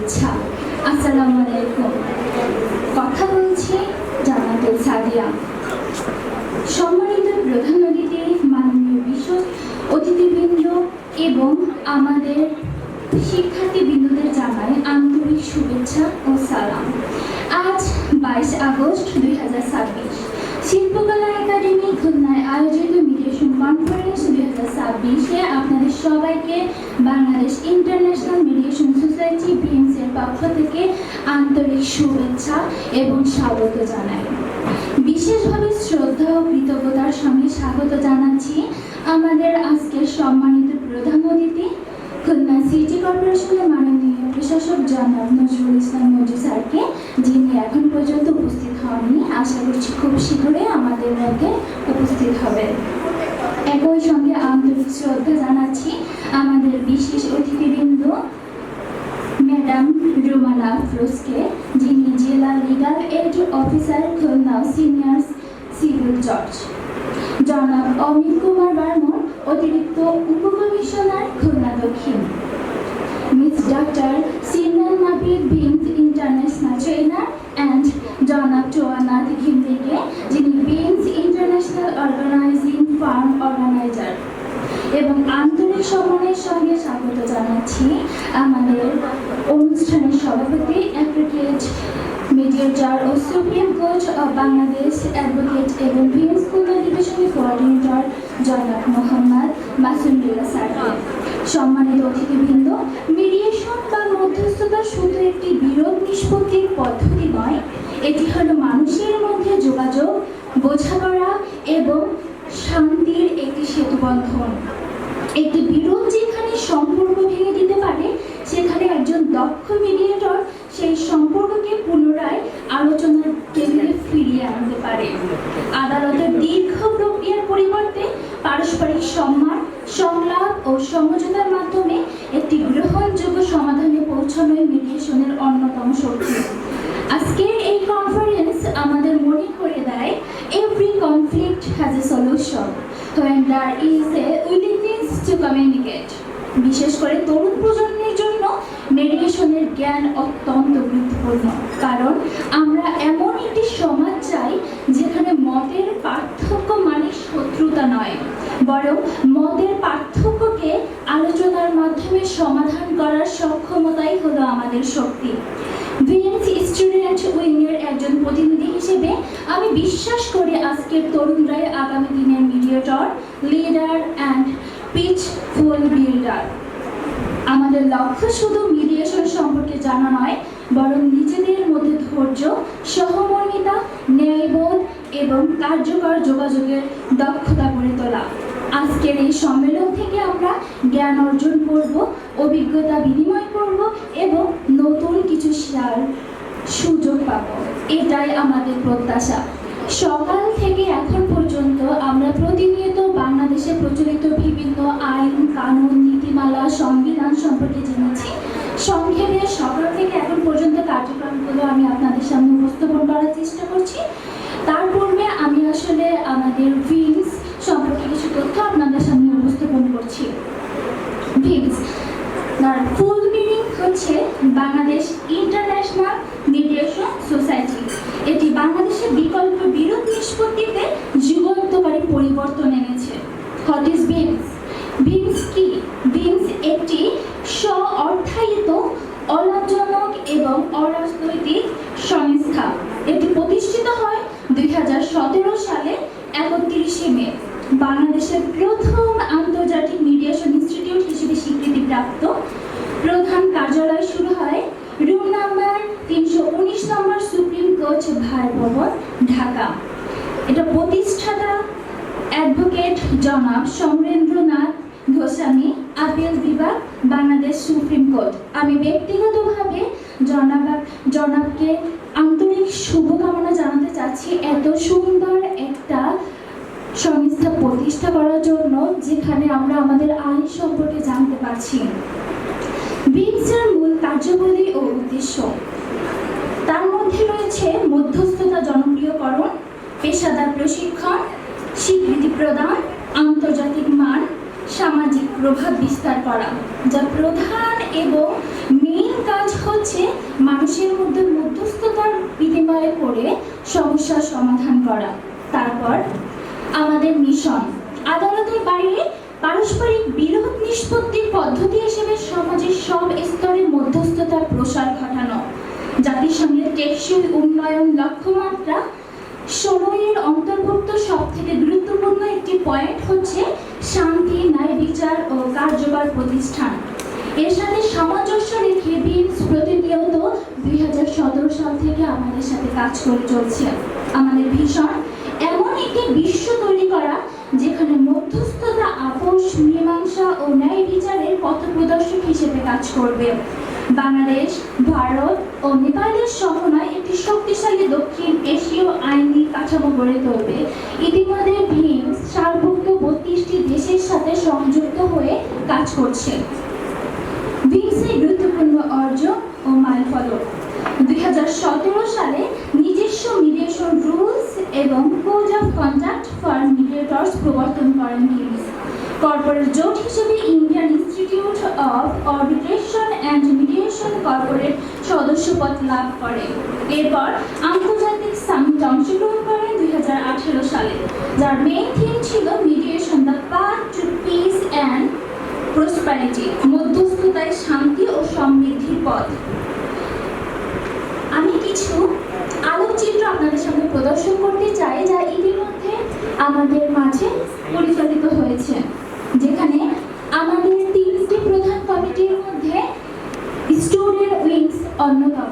শুভেচ্ছা। আসসালামু আলাইকুম। কথা বলছি জান্নাতুল সাদিয়া। সম্মানিত প্রধান অতিথি, মাননীয় বিশেষ অতিথিবৃন্দ এবং আমাদের শিক্ষার্থীবৃন্দদের জানাই আন্তরিক শুভেচ্ছা ও সালাম। আজ 22 আগস্ট 2026 শিল্পকলা একাডেমি খুলনায় আয়োজিত মিডিয়েশন কনফারেন্স 2026-এ আপনাদের সবাইকে Bangladesh international mediation society BMC এর পক্ষ থেকে আন্তরিক শুভেচ্ছা এবং স্বাগত জানাই। বিশেষভাবে শ্রদ্ধা ও কৃতজ্ঞতার সঙ্গে স্বাগত জানাচ্ছি আমাদের আজকের সম্মানিত প্রধান অতিথি খুলনা সিটি কর্পোরেশনের মাননীয় প্রশাসক জনাব নজরুল ইসলাম মঞ্জু স্যারকে, যিনি এখন পর্যন্ত উপস্থিত হননি। আশা করছি খুব শীঘ্রই আমাদের মধ্যে উপস্থিত হবে। একই সঙ্গে আন্তরিক শ্রদ্ধা জানাচ্ছি আমাদের বিশেষ অতিথিবৃন্দ ম্যাডাম রুমানা আফরোজকে, যিনি জেলা legal aid officer Khulna senior civil জজ, জনাব অমিত কুমার বর্মন অতিরিক্ত উপকমিশনার খুলনা দক্ষিণ, Miss doctor Simran Nabid Bings international trainer and জনাব টোয়ানাথ ঘিমরিকে, যিনি Bings international organising firm organiser. এবং আন্তরিক সম্মানের সঙ্গে স্বাগত জানাচ্ছি আমাদের অনুষ্ঠানের সভাপতি অ্যাডভোকেট মিডিয়েটর ও supreme court of Bangladesh advocate এবং ভিএম স্কুল ডিভিশনের কোঅর্ডিনেটর জনাব মোহাম্মদ মাসুমুল্লাহ স্যারকে। সম্মানিত অতিথিবৃন্দ, মিডিয়েশন বা মধ্যস্থতা শুধু একটি বিরোধ নিষ্পত্তির পদ্ধতি নয়, এটি হলো মানুষের মধ্যে যোগাযোগ, বোঝাপড়া এবং শান্তির একটি সেতুবন্ধন। একটি বিরোধ যেখানে সম্পর্ক ভেঙে দিতে পারে, সেখানে একজন দক্ষ মিডিয়েটর সেই সম্পর্ককে পুনরায় আলোচনার টেবিলে ফিরিয়ে আনতে পারে। আদালতের দীর্ঘ প্রক্রিয়ার পরিবর্তে পারস্পরিক সম্মান, সংলাপ ও সমঝোতার মাধ্যমে একটি গ্রহণযোগ্য সমাধানে পৌঁছানোই মিডিয়েশনের অন্যতম শক্তি। আজকের এই কনফারেন্স আমাদের মনে করে দেয়, every conflict has a solution when there is a willingness to communicate। বিশেষ করে তরুণ প্রজন্মের জন্য মিডিয়েশনের জ্ঞান অত্যন্ত গুরুত্বপূর্ণ, কারণ আমরা এমন একটি সমাজ চাই যেখানে মতের পার্থক্য মানে শত্রুতা নয়, বরং মতের পার্থক্যকে আলোচনার মাধ্যমে সমাধান করার সক্ষমতাই হলো আমাদের শক্তি। ভিএমসি স্টুডেন্ট উইংয়ের একজন প্রতিনিধি হিসেবে আমি বিশ্বাস করি আজকের তরুণরাই আগামী দিনের mediator, leader and peaceful builder. আমাদের লক্ষ্য শুধু মিডিয়েশন সম্পর্কে জানা নয়, বরং নিজেদের মধ্যে ধৈর্য, সহমর্মিতা, ন্যায়বোধ এবং কার্যকর যোগাযোগের দক্ষতা গড়ে তোলা। আজকের এই সম্মেলন থেকে আমরা জ্ঞান অর্জন করব, অভিজ্ঞতা বিনিময় করব এবং নতুন কিছু শেয়ার সুযোগ পাব, এটাই আমাদের প্রত্যাশা। সকাল থেকে এখন পর্যন্ত আমরা প্রতিনিয়ত বাংলাদেশে প্রচলিত বিভিন্ন আইন, কানুন, নীতিমালা, সংবিধান সম্পর্কে জেনেছি। সংক্ষেপে সকাল থেকে এখন পর্যন্ত কার্যক্রমগুলো আমি আপনাদের সামনে উপস্থাপন করার চেষ্টা করছি। তার পূর্বে আমি আসলে আমাদের ভিমস সম্পর্কে কিছু তথ্য আপনাদের সামনে উপস্থাপন করছি। ভিমস তার ফুল মিনিং হচ্ছে বাংলাদেশ ইন্টারন্যাশনাল মিডিয়েশন সোসাইটি। এটি বাংলাদেশের বিকল্প বিরোধ নিষ্পত্তিতে যুগান্তকারী পরিবর্তন এনেছে। What is ভিমস? ভিমস কি? ভিমস একটি স্ব-অর্থায়িত, অলাভজনক এবং অরাজনৈতিক সংস্থা। এটি প্রতিষ্ঠিত হয় 2017 সালে 31শে মে। বাংলাদেশের প্রথম আন্তর্জাতিক মিডিয়েশন ইনস্টিটিউট হিসেবে স্বীকৃতিপ্রাপ্ত। প্রধান কার্যালয় শুরু হয় রুম নাম্বার 319 নম্বর সুপ্রিম কোর্ট ভার ভবন, ঢাকা। এটা প্রতিষ্ঠাতা অ্যাডভোকেট জনাব সমরেন্দ্রনাথ গোস্বামী, আপিল বিভাগ, বাংলাদেশ সুপ্রিম কোর্ট। আমি ব্যক্তিগতভাবে জনাবকে আন্তরিক শুভকামনা জানাতে চাচ্ছি এত সুন্দর একটা সংস্থা প্রতিষ্ঠা করার জন্য, যেখানে আমরা আমাদের আইন সম্পর্কে জানতে পারছি। ভিমসের মূল কার্যাবলী ও উদ্দেশ্য, তার মধ্যে রয়েছে মধ্যস্থতা জনপ্রিয়করণ, পেশাদার প্রশিক্ষণ, স্বীকৃতি প্রদান, আন্তর্জাতিক মান, সামাজিক প্রভাব বিস্তার করা। যা প্রধান এবং মেইন কাজ কাজ হচ্ছে মানুষের মধ্যে মধ্যস্থতার বিনিময়ে করে সমস্যার সমাধান করা। তারপর আমাদের মিশন আদালতের বাইরে পারস্পরিক বিরোধ নিষ্পত্তির পদ্ধতি হিসেবে সমাজের সব স্তরে মধ্যস্থতার প্রসার ঘটানো। জাতিসংঘের টেকসই উন্নয়ন লক্ষ্যমাত্রা 16-এর অন্তর্ভুক্ত সব থেকে গুরুত্বপূর্ণ একটি পয়েন্ট হচ্ছে শান্তি, ন্যায় বিচার ও কার্যকর প্রতিষ্ঠান। এর সাথে সামঞ্জস্য রেখে ভিমস প্রতিনিয়ত 2017 সাল থেকে আমাদের সাথে কাজ করে চলছে। আমাদের ভীষণ এমন একটি বিশ্ব তৈরি করা যেখানে মধ্যস্থতা, আপোষ, মীমাংসা ও ন্যায় বিচারের পথপ্রদর্শক হিসেবে কাজ করবে। বাংলাদেশ, ভারত ও নেপালের সমন্বয়ে একটি শক্তিশালী দক্ষিণ এশীয় আইনি কাঠামো গড়ে তুলবে। ইতিমধ্যে ভিমস সার্কভুক্ত 32টি দেশের সাথে সংযুক্ত হয়ে কাজ করছে। ভিমসের গুরুত্বপূর্ণ অর্জন ও মাইলফলক: 2017 সালে নিজস্ব মিডিয়েশন রুলস এবং কোড অফ কন্ডাক্ট ফর মিডিয়েটর্স প্রবর্তন করেন ভিমস। কর্পোরেট জোট হিসেবে Indian institute of arbitration and mediation corporate সদস্যপদ লাভ করে। এরপর আন্তর্জাতিক সামিট অংশগ্রহণ করেন 2018 সালে, যার মেইন থিম ছিল mediation the path to peace and prosperity, মধ্যস্থতায় শান্তি ও সমৃদ্ধির পথ। আমি কিছু আলোকচিত্র আপনাদের সামনে প্রদর্শন করতে চাই যা ইতিমধ্যে আমাদের মাঝে পরিচালিত হয়েছে, যেখানে আমাদের 3টি প্রধান কমিটির মধ্যে স্টুডেন্ট উইংস অন্যতম।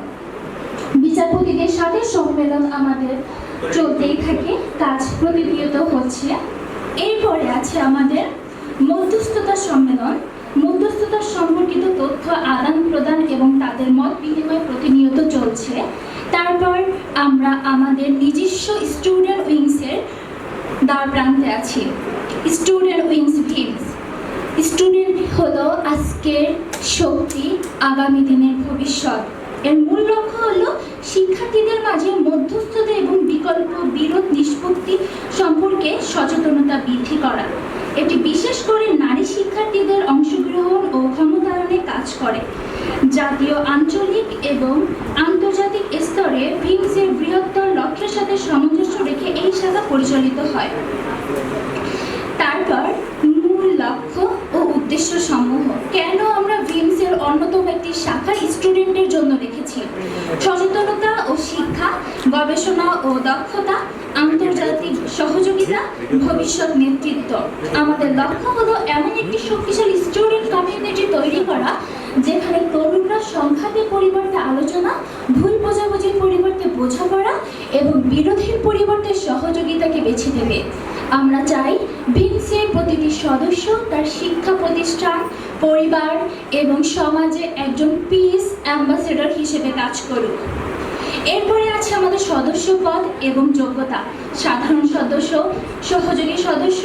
বিচারপতিদের সাথে সম্মেলন আমাদের চলতেই থাকে, কাজ প্রতিনিয়ত হচ্ছে। এরপরে আছে আমাদের মধ্যস্থতা সম্মেলন। মধ্যস্থতা সম্পর্কিত তথ্য আদান প্রদান এবং তাদের মত বিনিময় প্রতিনিয়ত চলছে। তারপর আমরা আমাদের নিজস্ব স্টুডেন্ট উইংসের দ্বার প্রান্তে আছি। Student wings ভিমস। স্টুডেন্ট হলো আজকের শক্তি, আগামী দিনের ভবিষ্যৎ। এর মূল লক্ষ্য হলো শিক্ষার্থীদের মাঝে মধ্যস্থতা এবং বিকল্প বিরোধ নিষ্পত্তি সম্পর্কে সচেতনতা বৃদ্ধি করা। এটি বিশেষ করে নারী শিক্ষার্থীদের অংশগ্রহণ ও ক্ষমতায়নে কাজ করে। জাতীয়, আঞ্চলিক এবং আন্তর্জাতিক স্তরে ভিমসের বৃহত্তর লক্ষ্যের সাথে সামঞ্জস্য রেখে এই শাখা পরিচালিত হয়। তারপর মূল লক্ষ্য ও উদ্দেশ্য সমূহ। কেন আমরা ভিমসের অন্যতম একটি শাখা স্টুডেন্টের জন্য রেখেছি? সচেতনতা ও শিক্ষা, গবেষণা ও দক্ষতা, আন্তর্জাতিক সহযোগিতা, ভবিষ্যৎ নেতৃত্ব। আমাদের লক্ষ্য হলো এমন একটি শক্তিশালী স্টুডেন্ট কমিউনিটি তৈরি করা যেখানে তরুণরা সংঘাতের পরিবর্তে আলোচনা, ভুল বোঝাবুঝির পরিবর্তে বোঝাপড়া এবং বিরোধের পরিবর্তে সহযোগিতাকে বেছে নেবে। আমরা চাই ভিমসের প্রতিটি সদস্য তার শিক্ষা প্রতিষ্ঠান, পরিবার এবং সমাজে একজন পিস অ্যাম্বাসেডর হিসেবে কাজ করুক। এরপরে আছে আমাদের সদস্য পদ এবং যোগ্যতা। সাধারণ সদস্য, সহযোগী সদস্য,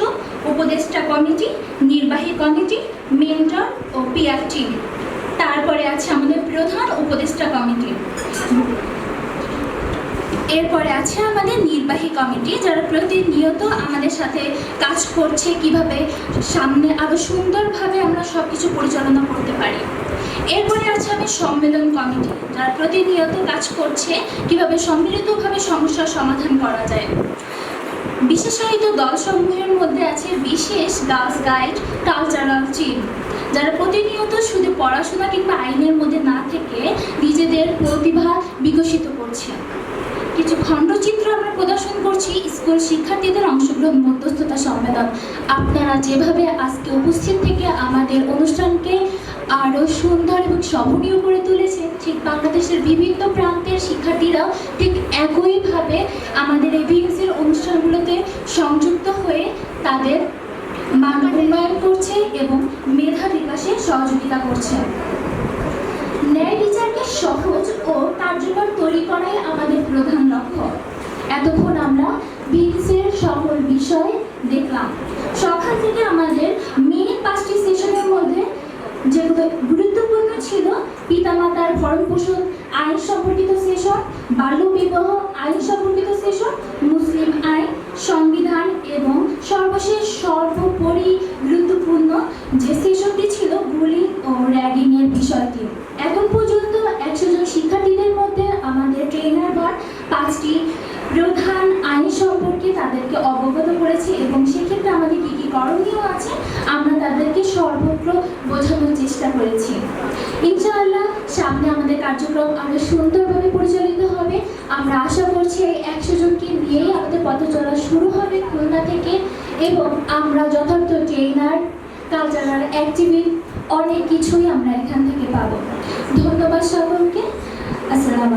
উপদেষ্টা কমিটি, নির্বাহী কমিটি, মেন্টর ও পিআর টিম। তারপরে আছে আমাদের প্রধান উপদেষ্টা কমিটি। এরপরে আছে আমাদের নির্বাহী কমিটি, যারা প্রতিনিয়ত আমাদের সাথে কাজ করছে কিভাবে সামনে আরো সুন্দরভাবে আমরা সবকিছু পরিচালনা করতে পারি। এরপরে আছে আমাদের সম্মেলন কমিটি, যারা প্রতিনিয়ত কাজ করছে কিভাবে সম্মিলিতভাবে সমস্যার সমাধান করা যায়। বিশেষায়িত দলসমূহের মধ্যে আছে বিশেষ গার্লস গাইড, কালচারাল টিম, যারা প্রতিনিয়ত শুধু পড়াশোনা কিংবা আইনের মধ্যে না থেকে নিজেদের প্রতিভা বিকশিত করছে। কিছু খণ্ডচিত্র আমরা প্রদর্শন করছি স্কুল শিক্ষার্থীদের অংশগ্রহণ মধ্যস্থতা সম্মেলন। আপনারা যেভাবে আজকে উপস্থিত থেকে আমাদের অনুষ্ঠানকে আরও সুন্দর এবং শোভনীয় করে তুলেছে, ঠিক বাংলাদেশের বিভিন্ন প্রান্তের শিক্ষার্থীরাও ঠিক একইভাবে আমাদের এই ভিমসের অনুষ্ঠানগুলোতে সংযুক্ত হয়ে তাদের মান উন্নয়ন করছে এবং মেধা বিকাশে সহযোগিতা করছে। ন্যায় বিচারকে সহজ ও কার্যকর তৈরি করাই আমাদের প্রধান লক্ষ্য। এতক্ষণ আমরা ভিমসের সকল বিষয় দেখলাম। সকাল থেকে আমাদের মেইন 5টি সেশনের মধ্যে যেগুলো গুরুত্বপূর্ণ ছিল পিতামাতার ভরণ পোষণ আইন সম্পর্কিত সেশন, বাল্য বিবাহ আইন সম্পর্কিত সেশন, মুসলিম আইন, সংবিধান এবং সর্বশেষ সর্বোপরি গুরুত্বপূর্ণ যে সেশনটি ছিল বুলিং ও র্যাগিং এর বিষয়টি। এখন পর্যন্ত করণীয় আছে আমরা তাদেরকে সর্বত্র বোঝানোর চেষ্টা করেছি। ইনশাআল্লাহ সামনে আমাদের কার্যক্রম আরো সুন্দরভাবে পরিচালিত হবে। আমরা আশা করছি এই 100 জনকে নিয়েই আমাদের পথ চলা শুরু হবে খুলনা থেকে, এবং আমরা যথার্থ ট্রেনার, কালচারাল অ্যাক্টিভিটি অনেক কিছুই আমরা এখান থেকে পাবো। ধন্যবাদ সকলকে। আসসালামু আলাইকুম।